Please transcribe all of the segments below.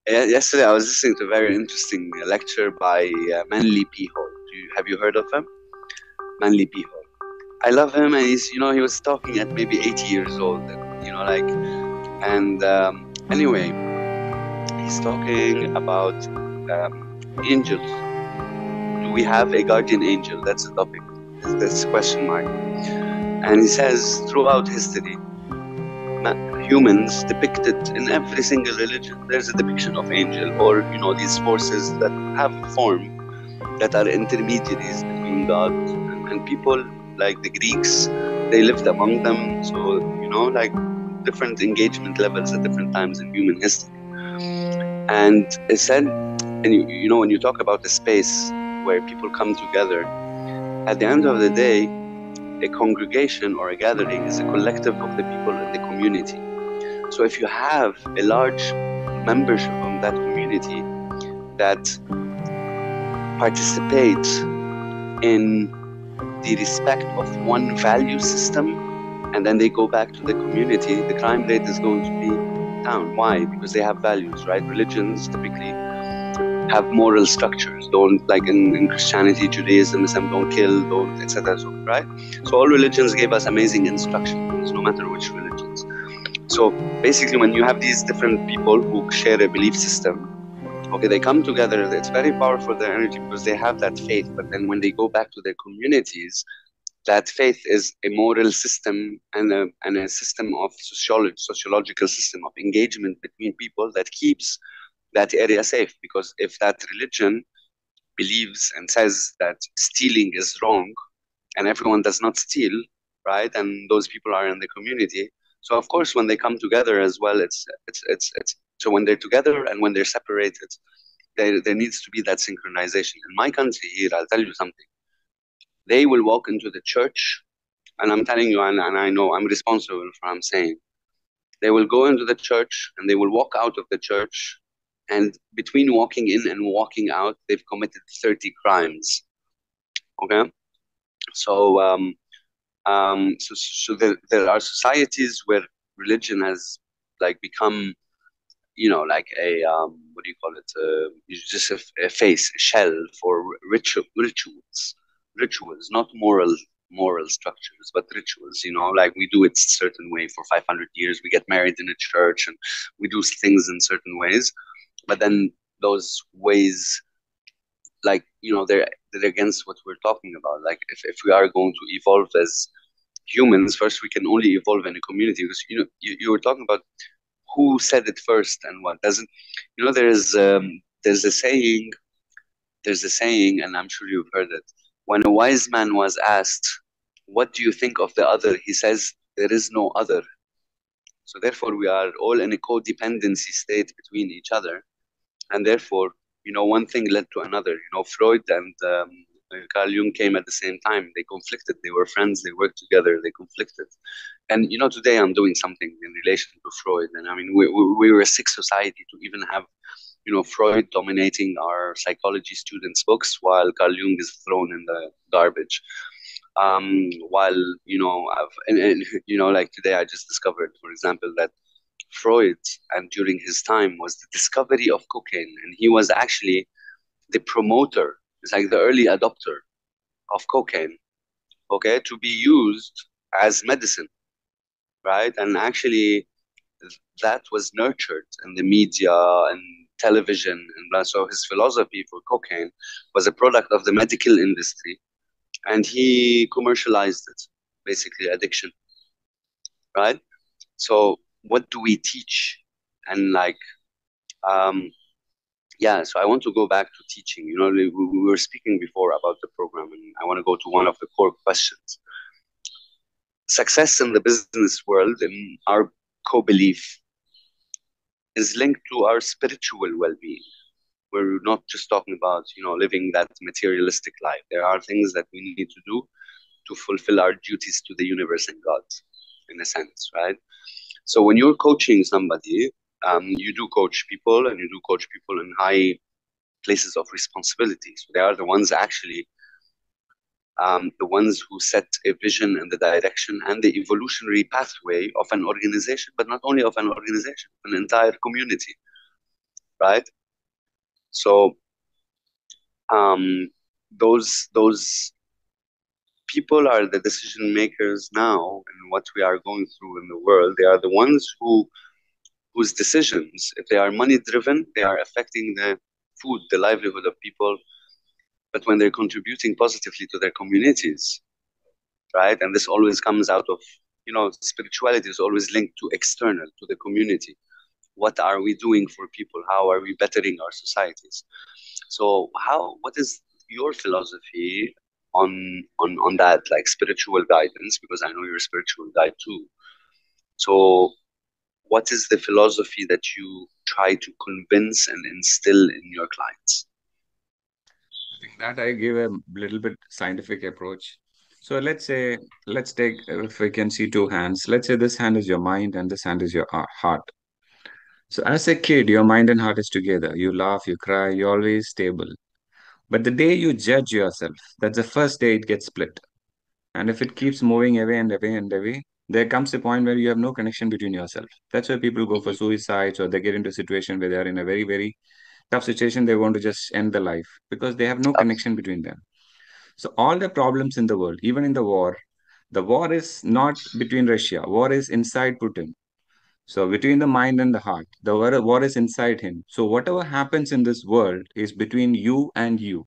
Yesterday, I was listening to a very interesting lecture by Manly P. Hall. Have you heard of him? Manly P. Hall. I love him, and he's, he was talking at maybe 80 years old, and anyway, he's talking about angels. Do we have a guardian angel? That's the topic. That's the question mark. And he says, throughout history, humans depicted in every single religion, there's a depiction of angel, or these forces that have a form, that are intermediaries between God and people. Like the Greeks, they lived among them, so like different engagement levels at different times in human history. And it said, and when you talk about the space where people come together, at the end of the day, a congregation or a gathering is a collective of the people in the community. So if you have a large membership of that community that participates in the respect of one value system, and then they go back to the community, the crime rate is going to be down. Why? Because they have values, right? Religions typically have moral structures. Don't, like in Christianity, Judaism, Islam, don't kill, don't, etc. So, right? So all religions gave us amazing instructions, no matter which religions. So basically, when you have these different people who share a belief system, okay, they come together, it's very powerful, their energy, because they have that faith. But then when they go back to their communities, that faith is a moral system and a system of sociological system of engagement between people that keeps that area safe. Because if that religion believes and says that stealing is wrong, and everyone does not steal, right, and those people are in the community, so of course when they come together as well, it's so when they're together and when they're separated, there needs to be that synchronization. In my country here, I'll tell you something. They will walk into the church, and I'm telling you, and I know I'm responsible for what I'm saying. They will go into the church and they will walk out of the church, and between walking in and walking out, they've committed 30 crimes. Okay, so so there are societies where religion has like become, like a what do you call it? Just a face, a shell for rituals, not moral structures, but rituals. Like we do it a certain way for 500 years. We get married in a church and we do things in certain ways, but then those ways, like they're against what we're talking about. Like if we are going to evolve as humans, first we can only evolve in a community, because you were talking about who said it first and what doesn't. There's a saying, and I'm sure you've heard it. When a wise man was asked, what do you think of the other, he says, there is no other. So therefore we are all in a codependency state between each other, and therefore one thing led to another. Freud and Carl Jung came at the same time. They conflicted. They were friends. They worked together. They conflicted. And today I'm doing something in relation to Freud. And I mean, we were a sick society to even have, Freud dominating our psychology students' books, while Carl Jung is thrown in the garbage. While like today, I just discovered, for example, that Freud, and during his time, was the discovery of cocaine, and he was actually the promoter. It's like the early adopter of cocaine, okay, to be used as medicine, right? And actually, that was nurtured in the media and television, and so his philosophy for cocaine was a product of the medical industry, and he commercialized it, basically addiction, right? So what do we teach? And like, yeah, so I want to go back to teaching. We were speaking before about the program, and I want to go to one of the core questions. Success in the business world, in our co-belief, is linked to our spiritual well-being. We're not just talking about, living that materialistic life. There are things that we need to do to fulfill our duties to the universe and God, in a sense, right? So when you're coaching somebody, you do coach people, and you do coach people in high places of responsibility. So they are the ones actually, the ones who set a vision and the direction and the evolutionary pathway of an organization, but not only of an organization, an entire community, right? So those people are the decision makers now, and what we are going through in the world. They are the ones whose decisions, if they are money driven, they are affecting the food, the livelihood of people. But when they're contributing positively to their communities, right? And this always comes out of, spirituality is always linked to external, to the community. What are we doing for people? How are we bettering our societies? So what is your philosophy on that, like spiritual guidance? Because I know you're a spiritual guide too. So what is the philosophy that you try to convince and instill in your clients? I think that I give a little bit scientific approach. So let's take, if we can see two hands, let's say this hand is your mind and this hand is your heart. So as a kid, your mind and heart is together. You laugh, you cry, you're always stable. But the day you judge yourself, that's the first day it gets split. And if it keeps moving away and away and away, there comes a point where you have no connection between yourself. That's why people go for Mm-hmm. suicides, or they get into a situation where they are in a very, very tough situation. They want to just end the life because they have no connection between them. So all the problems in the world, even in the war is not between Russia. War is inside Putin. So between the mind and the heart, the war is inside him. So whatever happens in this world is between you and you.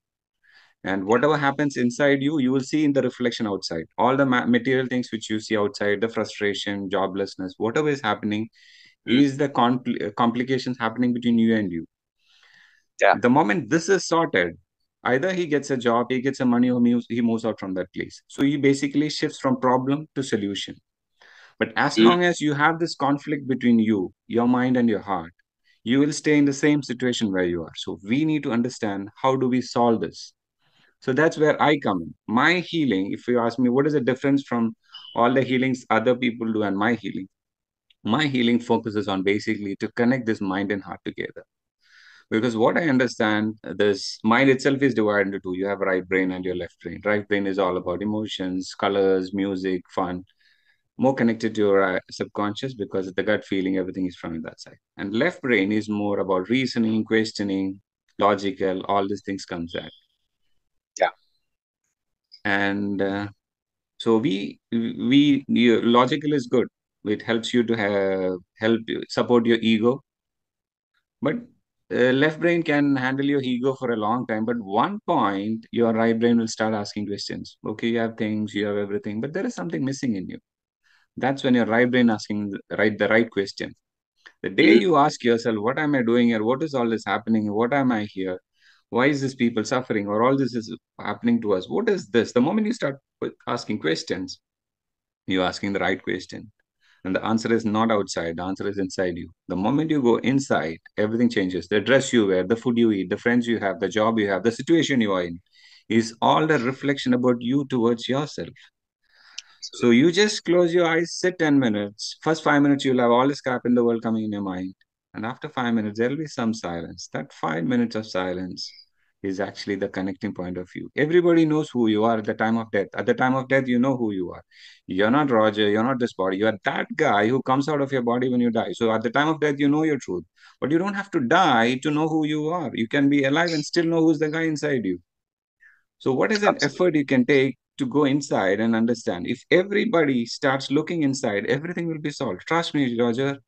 And whatever happens inside you, you will see in the reflection outside. All the material things which you see outside, the frustration, joblessness, whatever is happening, Mm. is the complications happening between you and you. Yeah. The moment this is sorted, either he gets a job, he gets some money, or he moves out from that place. So he basically shifts from problem to solution. But as Mm. long as you have this conflict between you, your mind, and your heart, you will stay in the same situation where you are. So we need to understand, how do we solve this? So that's where I come in. My healing, if you ask me, what is the difference from all the healings other people do and my healing? My healing focuses on basically to connect this mind and heart together. Because what I understand, this mind itself is divided into two. You have right brain and your left brain. Right brain is all about emotions, colors, music, fun, more connected to your subconscious, because the gut feeling, everything is from that side. And left brain is more about reasoning, questioning, logical, all these things comes that. Yeah. And so logical is good. It helps you to help you support your ego, but left brain can handle your ego for a long time. But one point, your right brain will start asking questions. Okay, you have things, you have everything, but there is something missing in you. That's when your right brain asking the right question. The day Mm. you ask yourself, what am I doing here? What is all this happening? What am I here? Why is this people suffering? Or all this is happening to us? What is this? The moment you start asking questions, you're asking the right question. And the answer is not outside, the answer is inside you. The moment you go inside, everything changes. The dress you wear, the food you eat, the friends you have, the job you have, the situation you are in is all the reflection about you towards yourself. So Absolutely. you just close your eyes, sit 10 minutes. First 5 minutes, you'll have all this crap in the world coming in your mind. And after 5 minutes, there'll be some silence. That 5 minutes of silence is actually the connecting point of you. Everybody knows who you are at the time of death. At the time of death, you know who you are. You're not Roger, you're not this body. You are that guy who comes out of your body when you die. So at the time of death, you know your truth. But you don't have to die to know who you are. You can be alive and still know who's the guy inside you. So, what is an Absolutely. effort you can take to go inside and understand? If everybody starts looking inside, everything will be solved. Trust me, Roger,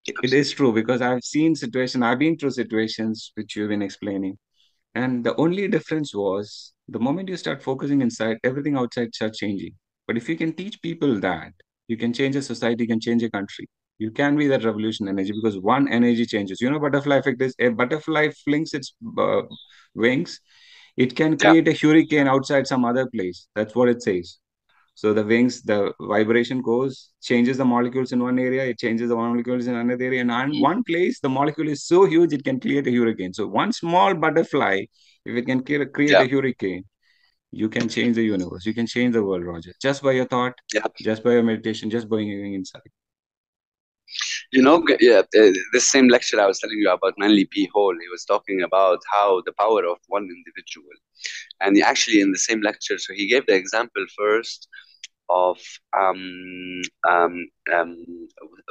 it is Absolutely. true, because I've seen situations, I've been through situations which you've been explaining. And the only difference was the moment you start focusing inside, everything outside starts changing. But if you can teach people that, you can change a society, you can change a country. You can be that revolution energy, because one energy changes. You know, butterfly effect is, a butterfly flings its wings, it can Yeah. create a hurricane outside some other place. That's what it says. So the wings, the vibration goes, changes the molecules in one area, it changes the molecules in another area. And in Mm. one place, the molecule is so huge, it can create a hurricane. So one small butterfly, if it can create Yeah. a hurricane, you can change the universe. You can change the world, Roger. Just by your thought, Yeah. just by your meditation, just by going inside. Yeah, this same lecture I was telling you about, Manly P. Hall, he was talking about how the power of one individual. And he actually, in the same lecture, so he gave the example first of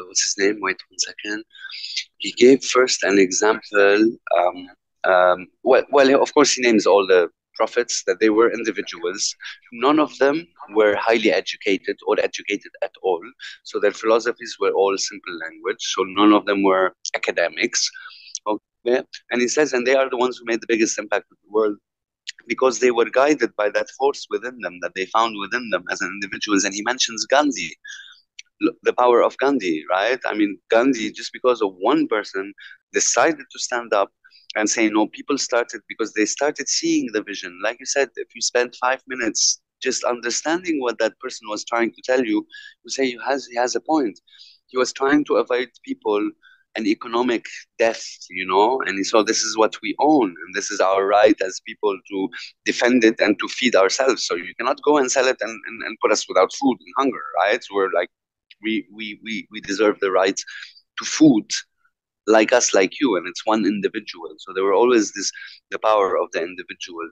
what's his name? Wait 1 second. He gave first an example. Of course, he names all the prophets, that they were individuals. None of them were highly educated or educated at all. So their philosophies were all simple language. So none of them were academics. Okay? And he says, and they are the ones who made the biggest impact on the world, because they were guided by that force within them that they found within them as an individuals. And he mentions Gandhi, the power of Gandhi, right? I mean, Gandhi, just because of one person decided to stand up and say no, people started, because they started seeing the vision. Like you said, if you spend 5 minutes just understanding what that person was trying to tell you, you say he has a point. He was trying to avoid people an economic death, and he saw this is what we own, and this is our right as people to defend it and to feed ourselves. So you cannot go and sell it and put us without food and hunger, right? So we're like, we deserve the right to food, like us, like you, and it's one individual. So there were always the power of the individual.